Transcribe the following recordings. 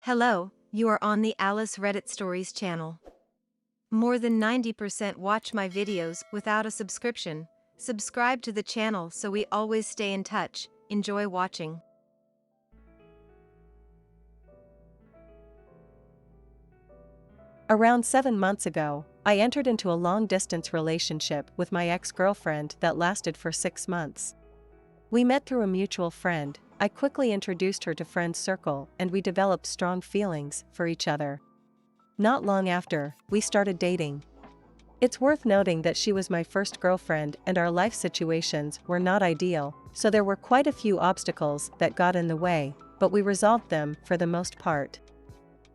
Hello, you are on the Alice Reddit Stories channel. More than 90% watch my videos without a subscription. Subscribe to the channel so we always stay in touch. Enjoy watching. Around 7 months ago, I entered into a long-distance relationship with my ex-girlfriend that lasted for 6 months. We met through a mutual friend. I quickly introduced her to friend's circle and we developed strong feelings for each other. Not long after, we started dating. It's worth noting that she was my first girlfriend and our life situations were not ideal, so there were quite a few obstacles that got in the way, but we resolved them for the most part.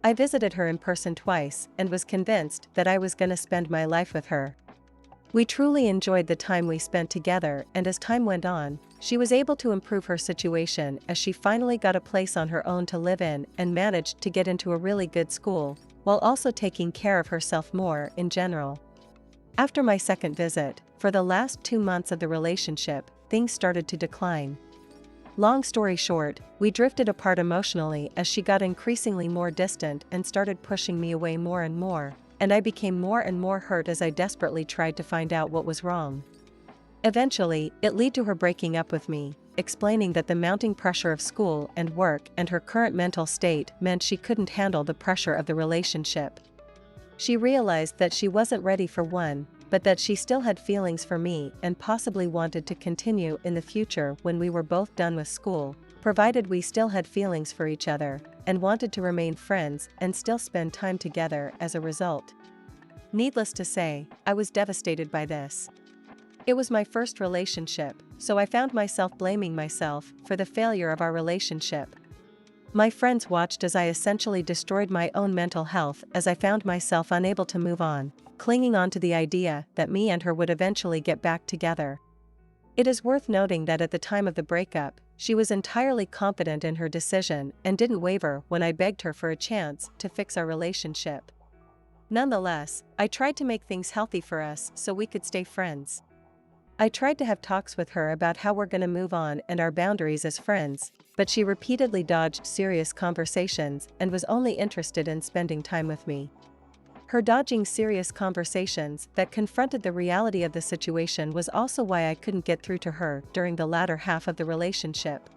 I visited her in person twice and was convinced that I was gonna spend my life with her. We truly enjoyed the time we spent together, and as time went on, she was able to improve her situation as she finally got a place on her own to live in and managed to get into a really good school, while also taking care of herself more in general. After my second visit, for the last 2 months of the relationship, things started to decline. Long story short, we drifted apart emotionally as she got increasingly more distant and started pushing me away more and more, and I became more and more hurt as I desperately tried to find out what was wrong. Eventually, it led to her breaking up with me, explaining that the mounting pressure of school and work and her current mental state meant she couldn't handle the pressure of the relationship. She realized that she wasn't ready for one, but that she still had feelings for me and possibly wanted to continue in the future when we were both done with school, provided we still had feelings for each other, and wanted to remain friends and still spend time together as a result. Needless to say, I was devastated by this. It was my first relationship, so I found myself blaming myself for the failure of our relationship. My friends watched as I essentially destroyed my own mental health as I found myself unable to move on, clinging on to the idea that me and her would eventually get back together. It is worth noting that at the time of the breakup, she was entirely confident in her decision and didn't waver when I begged her for a chance to fix our relationship. Nonetheless, I tried to make things healthy for us so we could stay friends. I tried to have talks with her about how we're gonna move on and our boundaries as friends, but she repeatedly dodged serious conversations and was only interested in spending time with me. Her dodging serious conversations that confronted the reality of the situation was also why I couldn't get through to her during the latter half of the relationship.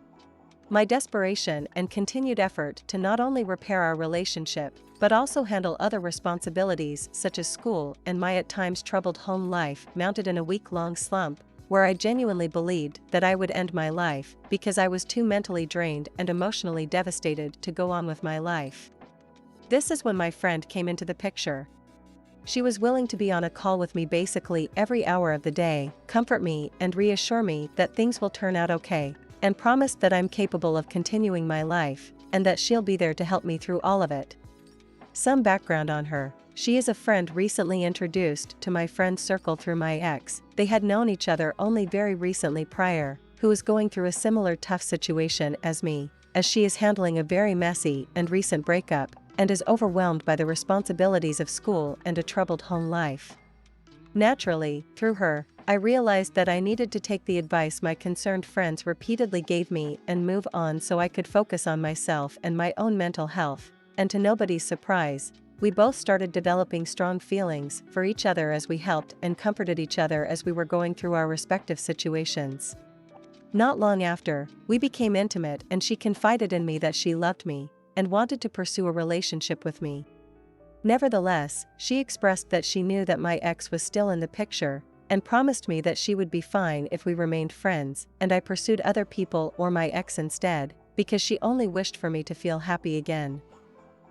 My desperation and continued effort to not only repair our relationship, but also handle other responsibilities such as school and my at times troubled home life mounted in a week-long slump, where I genuinely believed that I would end my life because I was too mentally drained and emotionally devastated to go on with my life. This is when my friend came into the picture. She was willing to be on a call with me basically every hour of the day, comfort me and reassure me that things will turn out okay, and promised that I'm capable of continuing my life, and that she'll be there to help me through all of it. Some background on her: she is a friend recently introduced to my friend circle through my ex. They had known each other only very recently prior, who is going through a similar tough situation as me, as she is handling a very messy and recent breakup, and is overwhelmed by the responsibilities of school and a troubled home life. Naturally, through her, I realized that I needed to take the advice my concerned friends repeatedly gave me and move on so I could focus on myself and my own mental health, and to nobody's surprise, we both started developing strong feelings for each other as we helped and comforted each other as we were going through our respective situations. Not long after, we became intimate and she confided in me that she loved me and wanted to pursue a relationship with me. Nevertheless, she expressed that she knew that my ex was still in the picture, and promised me that she would be fine if we remained friends, and I pursued other people or my ex instead, because she only wished for me to feel happy again.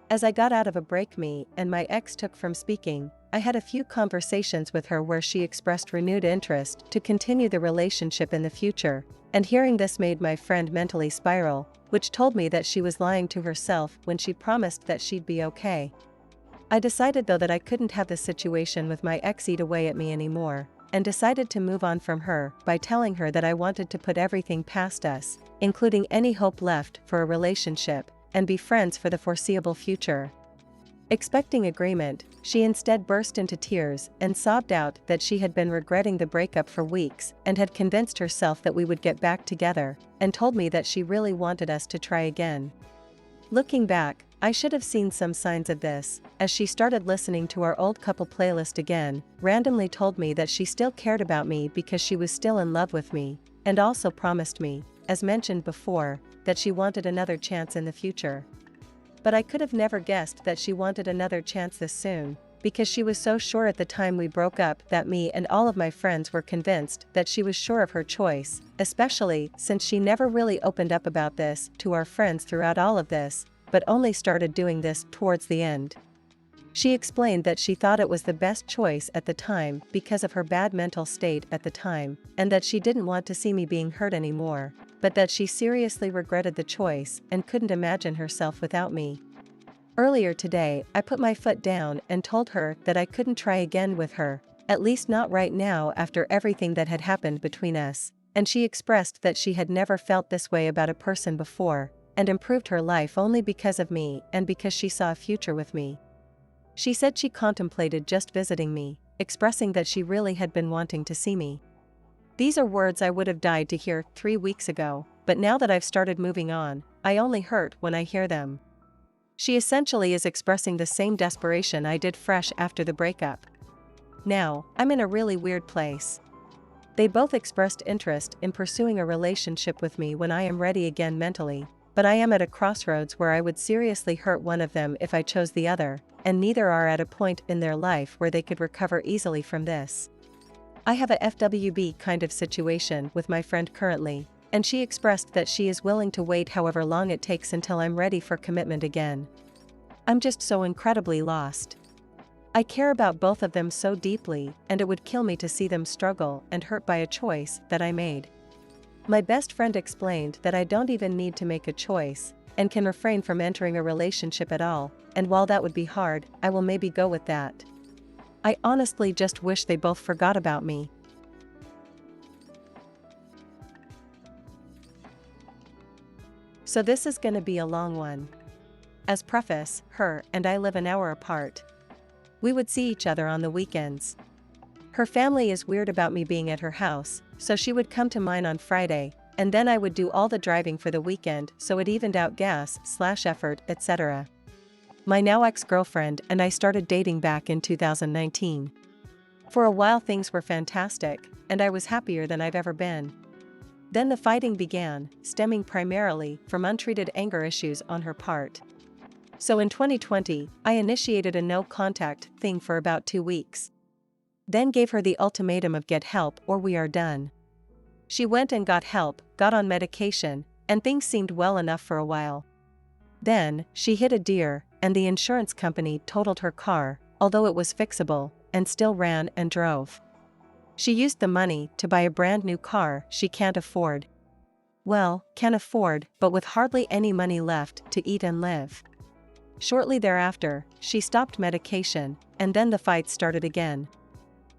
As I got out of a break me and my ex took from speaking, I had a few conversations with her where she expressed renewed interest to continue the relationship in the future, and hearing this made my friend mentally spiral, which told me that she was lying to herself when she promised that she'd be okay. I decided though that I couldn't have the situation with my ex eat away at me anymore, and decided to move on from her by telling her that I wanted to put everything past us, including any hope left for a relationship, and be friends for the foreseeable future. Expecting agreement, she instead burst into tears and sobbed out that she had been regretting the breakup for weeks and had convinced herself that we would get back together, and told me that she really wanted us to try again. Looking back, I should have seen some signs of this, as she started listening to our old couple playlist again, randomly told me that she still cared about me because she was still in love with me, and also promised me, as mentioned before, that she wanted another chance in the future. But I could have never guessed that she wanted another chance this soon, because she was so sure at the time we broke up that me and all of my friends were convinced that she was sure of her choice, especially since she never really opened up about this to our friends throughout all of this, but only started doing this towards the end. She explained that she thought it was the best choice at the time because of her bad mental state at the time, and that she didn't want to see me being hurt anymore, but that she seriously regretted the choice and couldn't imagine herself without me. Earlier today, I put my foot down and told her that I couldn't try again with her, at least not right now after everything that had happened between us, and she expressed that she had never felt this way about a person before, and improved her life only because of me and because she saw a future with me. She said she contemplated just visiting me, expressing that she really had been wanting to see me. These are words I would have died to hear 3 weeks ago, but now that I've started moving on, I only hurt when I hear them. She essentially is expressing the same desperation I did fresh after the breakup. Now, I'm in a really weird place. They both expressed interest in pursuing a relationship with me when I am ready again mentally, but I am at a crossroads where I would seriously hurt one of them if I chose the other, and neither are at a point in their life where they could recover easily from this. I have a FWB kind of situation with my friend currently, and she expressed that she is willing to wait however long it takes until I'm ready for commitment again. I'm just so incredibly lost. I care about both of them so deeply, and it would kill me to see them struggle and hurt by a choice that I made. My best friend explained that I don't even need to make a choice, and can refrain from entering a relationship at all, and while that would be hard, I will maybe go with that. I honestly just wish they both forgot about me. So this is gonna be a long one. As preface, her and I live an hour apart. We would see each other on the weekends. Her family is weird about me being at her house, so she would come to mine on Friday, and then I would do all the driving for the weekend, so it evened out gas/effort, etc. My now ex-girlfriend and I started dating back in 2019. For a while things were fantastic, and I was happier than I've ever been. Then the fighting began, stemming primarily from untreated anger issues on her part. So in 2020, I initiated a no-contact thing for about 2 weeks. Then gave her the ultimatum of get help or we are done. She went and got help, got on medication, and things seemed well enough for a while. Then, she hit a deer, and the insurance company totaled her car, although it was fixable, and still ran and drove. She used the money to buy a brand new car she can't afford. Well, can afford, but with hardly any money left to eat and live. Shortly thereafter, she stopped medication, and then the fight started again.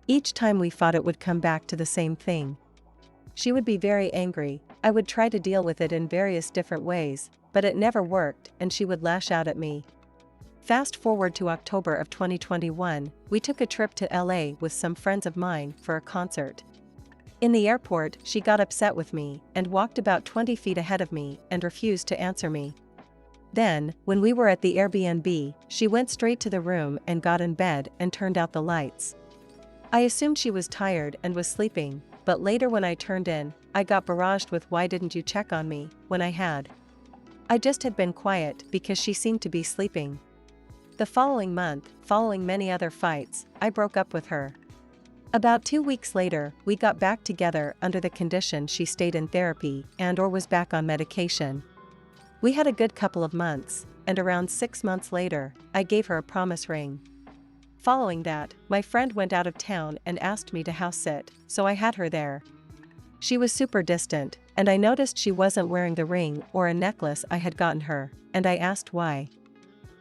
Each time we fought it would come back to the same thing. She would be very angry, I would try to deal with it in various different ways, but it never worked and she would lash out at me. Fast forward to October of 2021, we took a trip to LA with some friends of mine for a concert. In the airport, she got upset with me and walked about 20 feet ahead of me and refused to answer me. Then, when we were at the Airbnb, she went straight to the room and got in bed and turned out the lights. I assumed she was tired and was sleeping, but later when I turned in, I got barraged with why didn't you check on me, when I had. I just had been quiet because she seemed to be sleeping. The following month, following many other fights, I broke up with her. About 2 weeks later, we got back together under the condition she stayed in therapy and/or was back on medication. We had a good couple of months, and around 6 months later, I gave her a promise ring. Following that, my friend went out of town and asked me to house sit, so I had her there. She was super distant, and I noticed she wasn't wearing the ring or a necklace I had gotten her, and I asked why.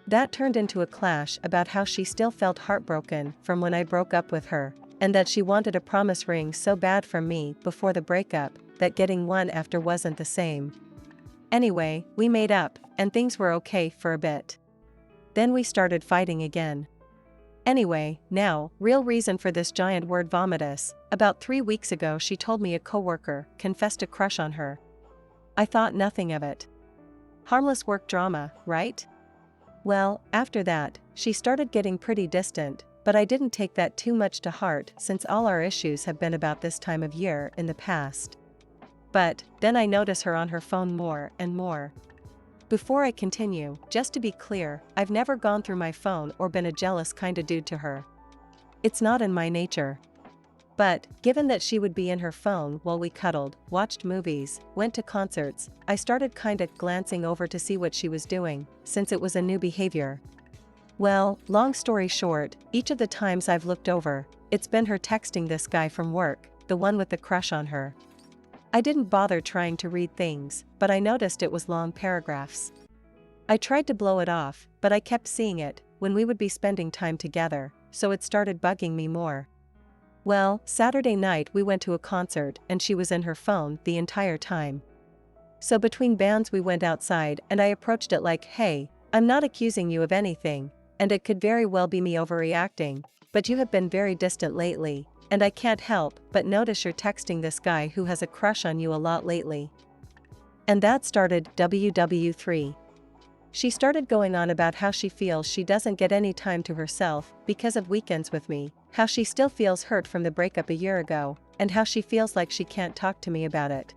That turned into a clash about how she still felt heartbroken from when I broke up with her, and that she wanted a promise ring so bad from me before the breakup that getting one after wasn't the same. Anyway, we made up, and things were okay for a bit. Then we started fighting again. Anyway, now, real reason for this giant word vomitus, about 3 weeks ago she told me a coworker confessed a crush on her. I thought nothing of it. Harmless work drama, right? Well, after that, she started getting pretty distant, but I didn't take that too much to heart since all our issues have been about this time of year in the past. But then I notice her on her phone more and more. Before I continue, just to be clear, I've never gone through my phone or been a jealous kinda dude to her. It's not in my nature. But, given that she would be in her phone while we cuddled, watched movies, went to concerts, I started kinda glancing over to see what she was doing, since it was a new behavior. Well, long story short, each of the times I've looked over, it's been her texting this guy from work, the one with the crush on her. I didn't bother trying to read things, but I noticed it was long paragraphs. I tried to blow it off, but I kept seeing it when we would be spending time together, so it started bugging me more. Well, Saturday night we went to a concert and she was in her phone the entire time. So between bands we went outside and I approached it like, hey, I'm not accusing you of anything, and it could very well be me overreacting, but you have been very distant lately, and I can't help but notice you're texting this guy who has a crush on you a lot lately. And that started WW3. She started going on about how she feels she doesn't get any time to herself because of weekends with me, how she still feels hurt from the breakup a year ago, and how she feels like she can't talk to me about it.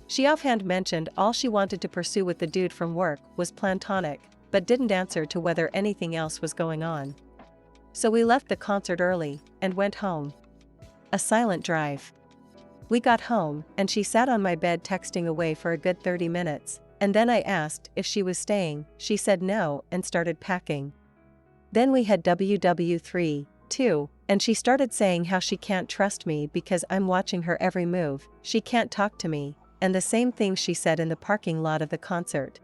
She offhand mentioned all she wanted to pursue with the dude from work was platonic, but didn't answer to whether anything else was going on. So we left the concert early and went home. A silent drive. We got home and she sat on my bed texting away for a good 30 minutes. And then I asked if she was staying, she said no and started packing. Then we had WW3, too, and she started saying how she can't trust me because I'm watching her every move, she can't talk to me, and the same thing she said in the parking lot of the concert.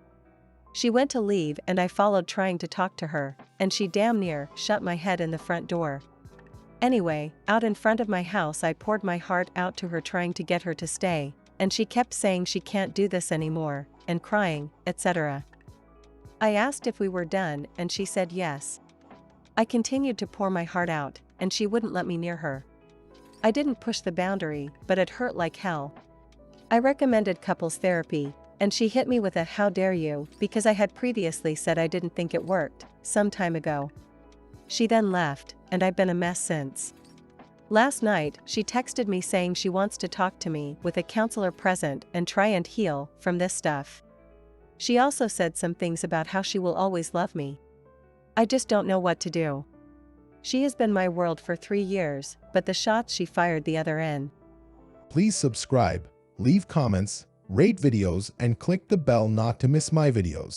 She went to leave and I followed trying to talk to her, and she damn near shut my head in the front door. Anyway, out in front of my house I poured my heart out to her trying to get her to stay, and she kept saying she can't do this anymore, and crying, etc. I asked if we were done and she said yes. I continued to pour my heart out, and she wouldn't let me near her. I didn't push the boundary, but it hurt like hell. I recommended couples therapy, and she hit me with a "how dare you" because I had previously said I didn't think it worked, some time ago. She then left, and I've been a mess since. Last night, she texted me saying she wants to talk to me with a counselor present and try and heal from this stuff. She also said some things about how she will always love me. I just don't know what to do. She has been my world for 3 years, but the shots she fired the other end. Please subscribe, leave comments, rate videos, and click the bell not to miss my videos.